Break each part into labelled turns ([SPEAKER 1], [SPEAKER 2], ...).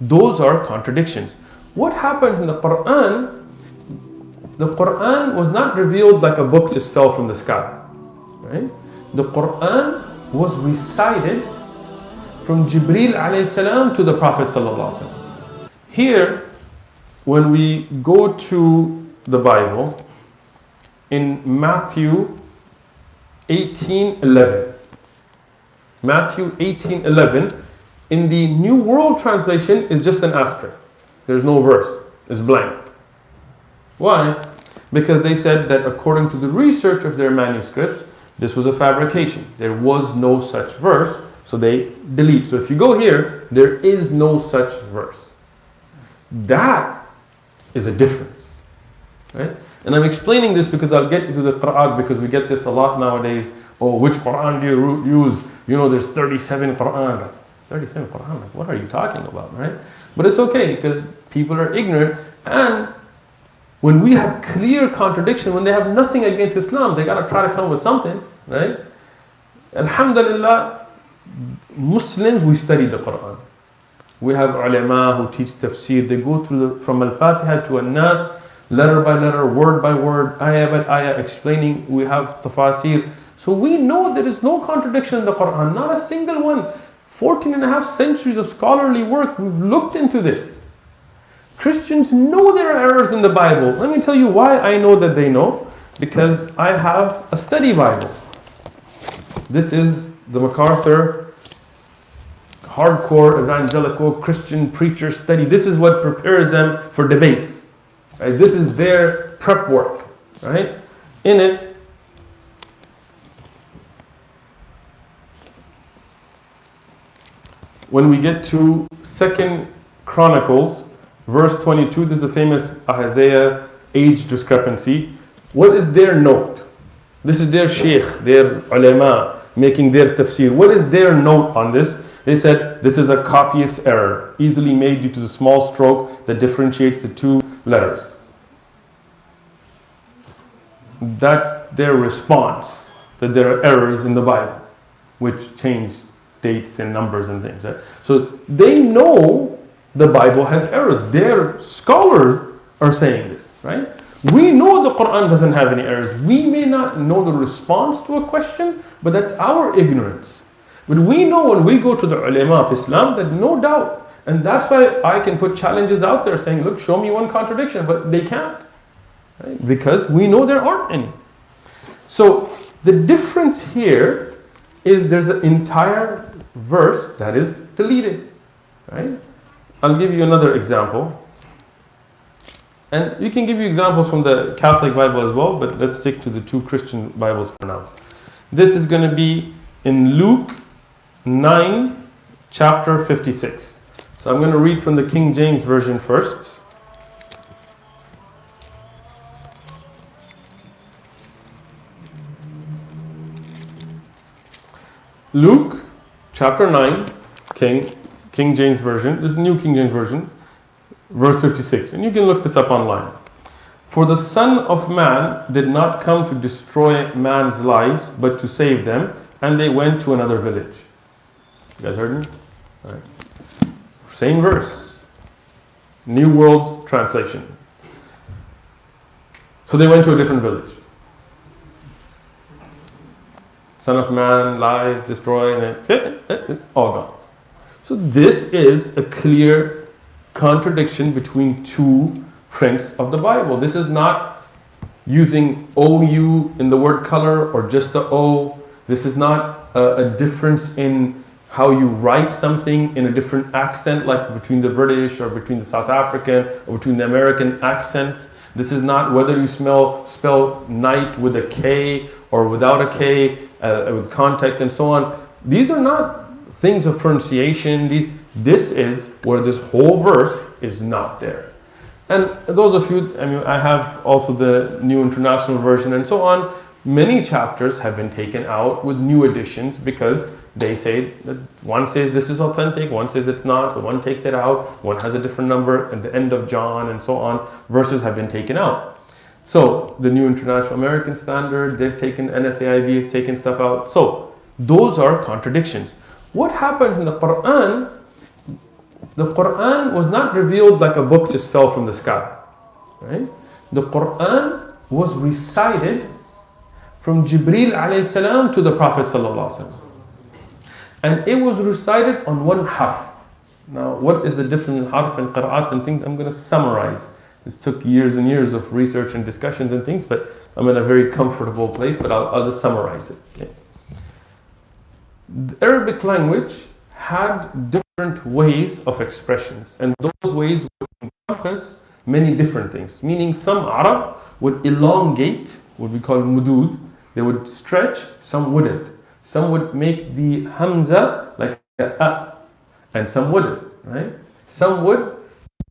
[SPEAKER 1] Those are contradictions. What happens in the Quran? The Quran was not revealed like a book just fell from the sky. Right? The Quran was recited from Jibreel alayhi salam to the Prophet sallallahu alaihi wasallam. Here, when we go to the Bible, in Matthew 18:11, Matthew 18:11, in the New World Translation is just an asterisk. There's no verse. It's blank. Why? Because they said that according to the research of their manuscripts, this was a fabrication. There was no such verse, so they delete. So if you go here, there is no such verse. That is a difference, right? And I'm explaining this because I'll get into the Quran, because we get this a lot nowadays. Oh, which Quran do you use? You know, there's 37 Quran. Like, 37 Quran, like, what are you talking about, right? But it's okay, because people are ignorant, and when we have clear contradiction, when they have nothing against Islam, they got to try to come with something, right? Alhamdulillah, Muslims, we study the Quran. We have ulama who teach tafsir. They go through from Al-Fatiha to An-Nas, letter by letter, word by word, ayah by ayah, explaining. We have tafasir. So we know there is no contradiction in the Quran, not a single one. 14 and a half centuries of scholarly work, we've looked into this. Christians know there are errors in the Bible. Let me tell you why I know that they know. Because I have a study Bible. This is the MacArthur hardcore evangelical Christian preacher study. This is what prepares them for debates. Right? This is their prep work. Right? In it, when we get to 2 Chronicles, verse 22, this is the famous Ahaziah age discrepancy. What is their note? This is their sheikh, their ulama, making their tafsir. What is their note on this? They said, this is a copyist error, easily made due to the small stroke that differentiates the two letters. That's their response, that there are errors in the Bible, which change dates and numbers and things. Right? So they know the Bible has errors. Their scholars are saying this, right? We know the Quran doesn't have any errors. We may not know the response to a question, but that's our ignorance. But we know when we go to the ulama of Islam that no doubt, and that's why I can put challenges out there saying, look, show me one contradiction, but they can't. Right? Because we know there aren't any. So the difference here is there's an entire verse that is deleted. Right? I'll give you another example. And you can give you examples from the Catholic Bible as well, but let's stick to the two Christian Bibles for now. This is going to be in Luke 9, chapter 56. So I'm going to read from the King James Version first. Luke chapter 9, King James Version. This is the New King James Version. Verse 56, and you can look this up online. For the Son of Man did not come to destroy man's lives, but to save them, and they went to another village. You guys heard me? All right. Same verse. New World Translation. So they went to a different village. Son of Man, life, destroy, and all gone. So this is a clear contradiction between two prints of the Bible. This is not using OU in the word color or just the O. This is not a difference in how you write something in a different accent, like between the British or between the South African or between the American accents. This is not whether you spell night with a K or without a K, with context and so on. These are not things of pronunciation. This is where this whole verse is not there. And those of you, I have also the New International Version and so on. Many chapters have been taken out with new additions because they say that one says this is authentic, one says it's not, so one takes it out, one has a different number at the end of John and so on. Verses have been taken out. So the New International American Standard, they've taken, NSAIV has taken stuff out. So those are contradictions. What happens in the Quran? The Quran was not revealed like a book just fell from the sky. Right? The Quran was recited from Jibreel alayhi salam to the Prophet sallallahu alaihi wasallam. And it was recited on one harf. Now, what is the difference in harf and qira'at and things? I'm going to summarize. This took years and years of research and discussions and things, but I'm in a very comfortable place, but I'll just summarize it. Okay. The Arabic language had different ways of expressions, and those ways would encompass many different things. Meaning some Arab would elongate, what we call mudud, they would stretch, some wouldn't. Some would make the hamza like a, and some wouldn't, right? Some would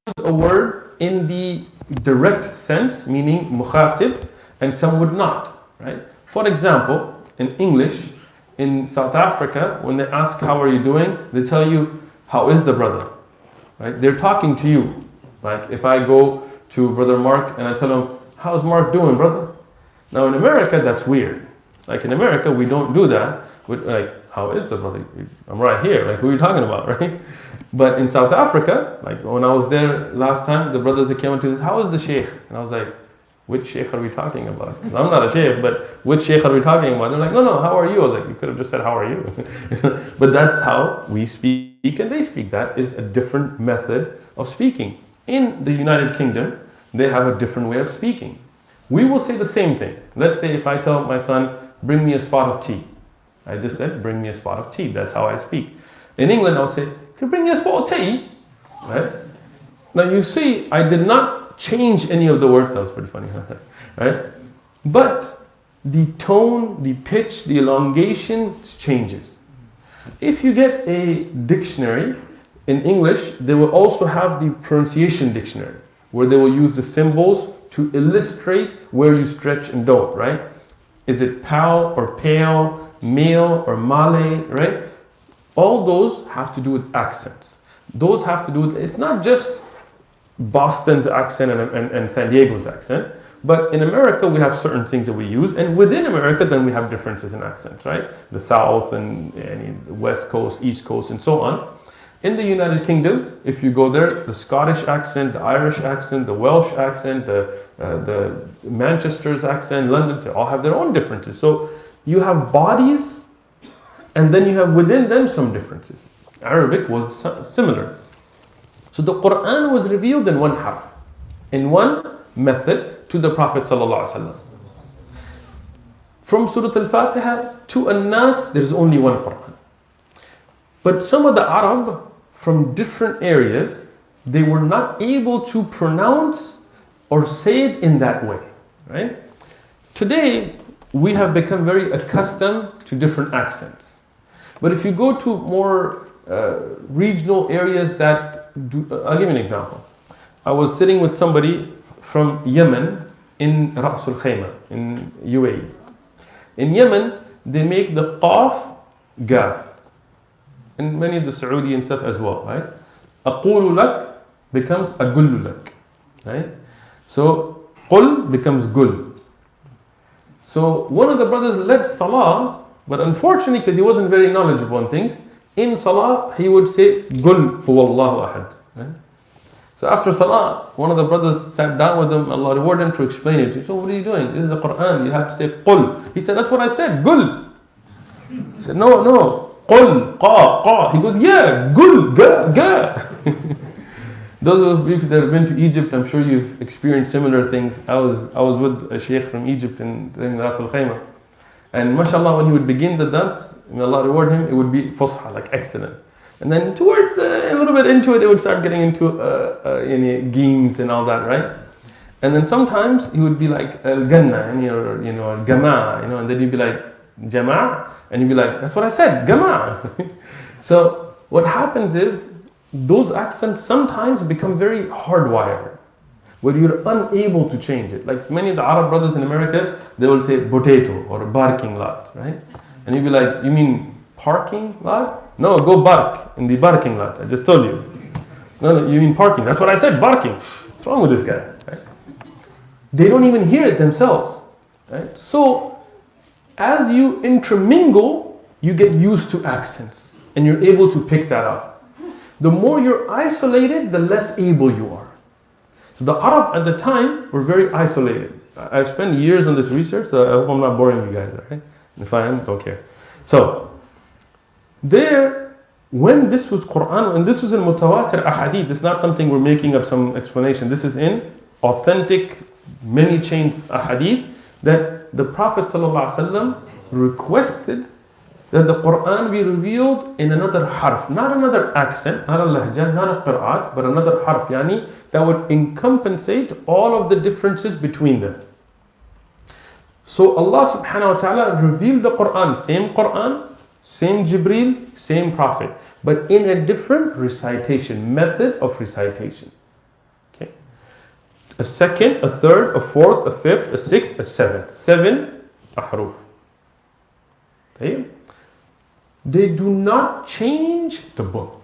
[SPEAKER 1] use a word in the direct sense, meaning mukhatib, and some would not, right? For example, in English, in South Africa, when they ask how are you doing, they tell you, how is the brother, right? They're talking to you. Like if I go to Brother Mark and I tell him, how's Mark doing, brother? Now in America, that's weird. Like in America, we don't do that. Like, how is the brother? I'm right here. Like, who are you talking about, right? But in South Africa, like when I was there last time, the brothers that came into this, how is the sheikh? And I was like, which sheikh are we talking about? 'Cause I'm not a sheikh, but which sheikh are we talking about? They're like, no, how are you? I was like, you could have just said, how are you? But that's how we speak and they speak. That is a different method of speaking. In the United Kingdom, they have a different way of speaking. We will say the same thing. Let's say if I tell my son, bring me a spot of tea. I just said, bring me a spot of tea. That's how I speak. In England, I'll say, can you bring me a spot of tea? Right? Now you see, I did not change any of the words. That was pretty funny, right? But the tone, the pitch, the elongation changes. If you get a dictionary in English, they will also have the pronunciation dictionary, where they will use the symbols to illustrate where you stretch and don't, right? Is it pal or pale, male or Malay, right? All those have to do with accents. Those have to do with, it's not just Boston's accent and San Diego's accent, but in America we have certain things that we use, and within America then we have differences in accents, right? The South and the West Coast, East Coast, and so on. In the United Kingdom, if you go there, the Scottish accent, the Irish accent, the Welsh accent, the Manchester's accent, London, they all have their own differences. So you have bodies, and then you have within them some differences. Arabic was similar. So the Quran was revealed in one harf, in one method to the Prophet ﷺ. From Surah Al-Fatiha to An-Nas, there is only one Quran. But some of the Arab from different areas, they were not able to pronounce or say it in that way, right? Today, we have become very accustomed to different accents. But if you go to more regional areas that do, I'll give you an example. I was sitting with somebody from Yemen in Ras Al Khaimah in UAE. In Yemen, they make the qaf gaf. And many of the Saudi and stuff as well, right? أقول لك becomes أقول لك, right? So قل becomes gul. So one of the brothers led salah, but unfortunately, because he wasn't very knowledgeable on things, in salah he would say Qul huwallahu ahad. Right? So after salah, one of the brothers sat down with him, Allah rewarded him to explain it. He said, what are you doing? This is the Quran, you have to say Qul. He said, that's what I said, Qul. He said, no, Qul, qa. He goes, yeah, Qul, ga. Those of you that have been to Egypt, I'm sure you've experienced similar things. I was with a sheikh from Egypt in Ras Al Khaimah. And mashallah, when he would begin the dars, may Allah reward him, it would be fusha, like excellent. And then towards a little bit into it, it would start getting into games and all that, right? And then sometimes he would be like al-ganna, or al-gama, and then he'd be like jama', and he'd be like, that's what I said, gama'. So what happens is, those accents sometimes become very hardwired, where you're unable to change it. Like many of the Arab brothers in America, they will say potato or barking lot, right? And you'd be like, you mean parking lot? No, go bark in the barking lot. I just told you. No, you mean parking. That's what I said, barking. What's wrong with this guy? Right? They don't even hear it themselves. Right? So as you intermingle, you get used to accents and you're able to pick that up. The more you're isolated, the less able you are. So the Arab at the time were very isolated. I've spent years on this research, so I hope I'm not boring you guys, right? If I am, don't care. So, there, when this was Quran, and this was in mutawatir ahadith, it's not something we're making up some explanation. This is in authentic, many chains ahadith, that the Prophet ﷺ requested that the Quran be revealed in another harf, not another accent, not a lahja, not a qira'at, but another harf, yani, that would encompassate all of the differences between them. So Allah subhanahu wa ta'ala revealed the Quran, same Jibreel, same Prophet, but in a different recitation, method of recitation. Okay. A second, a third, a fourth, a fifth, a sixth, a seventh. 7 ahruf. Okay. They do not change the book.